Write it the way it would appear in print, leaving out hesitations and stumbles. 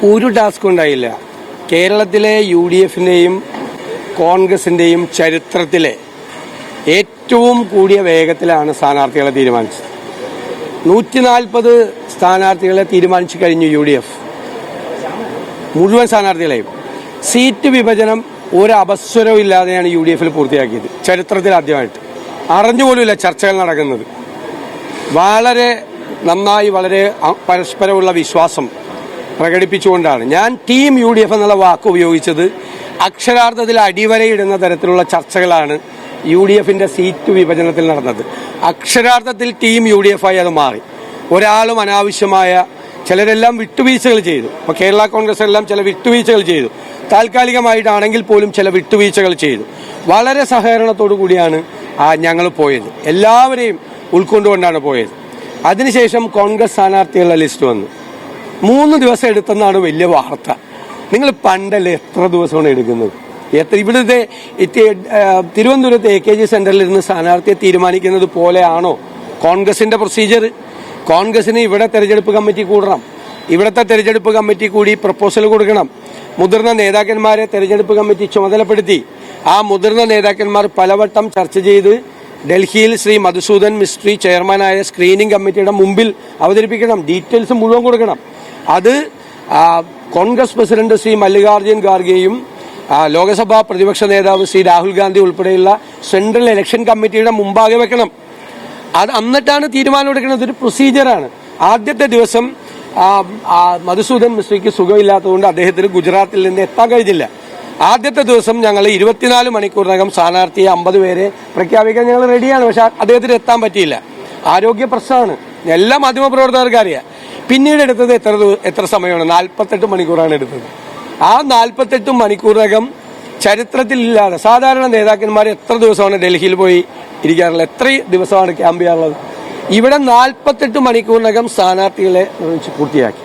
ഒരു ടാസ്ക് ഉണ്ടായില്ല. കേരളത്തിലെ UDFന്റെയും കോൺഗ്രസിന്റെയും ചരിത്രത്തിലെ ഏറ്റവും കൂടിയ വേഗത്തിലാണ് സ്ഥാനാർത്ഥികളെ തീരുമാനിച്ചത്. 140 സ്ഥാനാർത്ഥികളെ തീരുമാനിച്ചു കഴിഞ്ഞു UDF, മുഴുവൻ സ്ഥാനാർത്ഥികളെയും. സീറ്റ് വിഭജനം ഒരു അപസ്വരവും ഇല്ലാതെയാണ് UDFൽ പൂർത്തിയാക്കിയത്. ചരിത്രത്തിൽ ആദ്യമായിട്ട് അറിഞ്ഞുപോലുമില്ല ചർച്ചകൾ നടക്കുന്നത്. വളരെ നന്നായി, വളരെ പരസ്പരമുള്ള വിശ്വാസം പ്രകടിപ്പിച്ചുകൊണ്ടാണ് ഞാൻ ടീം UDF എന്നുള്ള വാക്ക് ഉപയോഗിച്ചത്. അക്ഷരാർത്ഥത്തിൽ അടിവരയിടുന്ന തരത്തിലുള്ള ചർച്ചകളാണ് UDFന്റെ സീറ്റ് വിഭജനത്തിൽ നടന്നത്. അക്ഷരാർത്ഥത്തിൽ ടീം UDF ആയി അത് മാറി. ഒരാളും അനാവശ്യമായ, ചിലരെല്ലാം വിട്ടുവീഴ്ചകൾ ചെയ്തു. ഇപ്പോൾ കേരള കോൺഗ്രസ് എല്ലാം ചില വിട്ടുവീഴ്ചകൾ ചെയ്തു, താൽക്കാലികമായിട്ടാണെങ്കിൽ പോലും ചില വിട്ടുവീഴ്ചകൾ ചെയ്തു. വളരെ സഹകരണത്തോടു കൂടിയാണ് ഞങ്ങൾ പോയത്. എല്ലാവരെയും ഉൾക്കൊണ്ടുകൊണ്ടാണ് പോയത്. അതിനുശേഷം കോൺഗ്രസ് സ്ഥാനാർത്ഥികളുടെ ലിസ്റ്റ് വന്നു. 3 ദിവസം എടുത്തെന്നാണ് വലിയ വാർത്ത. നിങ്ങൾ പണ്ടല്ലേ എത്ര ദിവസമാണ് എടുക്കുന്നത്? ഇവിടുത്തെ തിരുവനന്തപുരത്ത് AKG സെന്ററിൽ ഇരുന്ന് സ്ഥാനാർത്ഥിയെ തീരുമാനിക്കുന്നത് പോലെയാണോ കോൺഗ്രസിന്റെ പ്രൊസീജിയർ? കോൺഗ്രസിന് ഇവിടെ തെരഞ്ഞെടുപ്പ് കമ്മിറ്റി കൂടണം. ഇവിടുത്തെ തെരഞ്ഞെടുപ്പ് കമ്മിറ്റി കൂടി പ്രപ്പോസൽ കൊടുക്കണം. മുതിർന്ന നേതാക്കന്മാരെ തെരഞ്ഞെടുപ്പ് കമ്മിറ്റി ചുമതലപ്പെടുത്തി ആ മുതിർന്ന നേതാക്കന്മാർ പലവട്ടം ചർച്ച ചെയ്ത് ഡൽഹിയിൽ ശ്രീ മധുസൂദൻ മിസ്ട്രി ചെയർമാനായ സ്ക്രീനിംഗ് കമ്മിറ്റിയുടെ മുമ്പിൽ അവതരിപ്പിക്കണം. ഡീറ്റെയിൽസ് മുഴുവൻ കൊടുക്കണം. അത് കോൺഗ്രസ് പ്രസിഡന്റ് ശ്രീ മല്ലികാർജ്ജുൻ ഖാർഗെയും ലോക്സഭാ പ്രതിപക്ഷ നേതാവ് ശ്രീ രാഹുൽ ഗാന്ധി ഉൾപ്പെടെയുള്ള സെൻട്രൽ ഇലക്ഷൻ കമ്മിറ്റിയുടെ മുമ്പാകെ വെക്കണം. അത് എന്നിട്ടാണ് തീരുമാനം എടുക്കുന്നത്. ഒരു പ്രൊസീജിയറാണ്. ആദ്യത്തെ ദിവസം മധുസൂദൻ മിസ്ട്രിക്ക് സുഖമില്ലാത്തതുകൊണ്ട് അദ്ദേഹത്തിന് ഗുജറാത്തിൽ നിന്ന് എത്താൻ കഴിഞ്ഞില്ല. ആദ്യത്തെ ദിവസം ഞങ്ങൾ 24 മണിക്കൂറിനകം സ്ഥാനാർത്ഥിയെ 50 പേരെ പ്രഖ്യാപിക്കാൻ ഞങ്ങൾ റെഡിയാണ്. പക്ഷെ അദ്ദേഹത്തിന് എത്താൻ പറ്റിയില്ല. ആരോഗ്യ പ്രശ്നമാണ്. എല്ലാ മാധ്യമപ്രവർത്തകർക്ക് അറിയാം. പിന്നീട് എടുത്തത് എത്ര സമയമാണ്? 48 മണിക്കൂറാണ് എടുത്തത്. ആ 48 മണിക്കൂറിനകം ചരിത്രത്തിലില്ലാതെ സാധാരണ നേതാക്കന്മാർ എത്ര ദിവസമാണ് ഡൽഹിയിൽ പോയി ഇരിക്കാറുള്ളത്? എത്ര ദിവസമാണ് ക്യാമ്പ് ചെയ്യാറുള്ളത്? ഇവിടെ 48 മണിക്കൂറിനകം സ്ഥാനാർത്ഥികളെ നിർമ്മിച്ച് പൂർത്തിയാക്കി.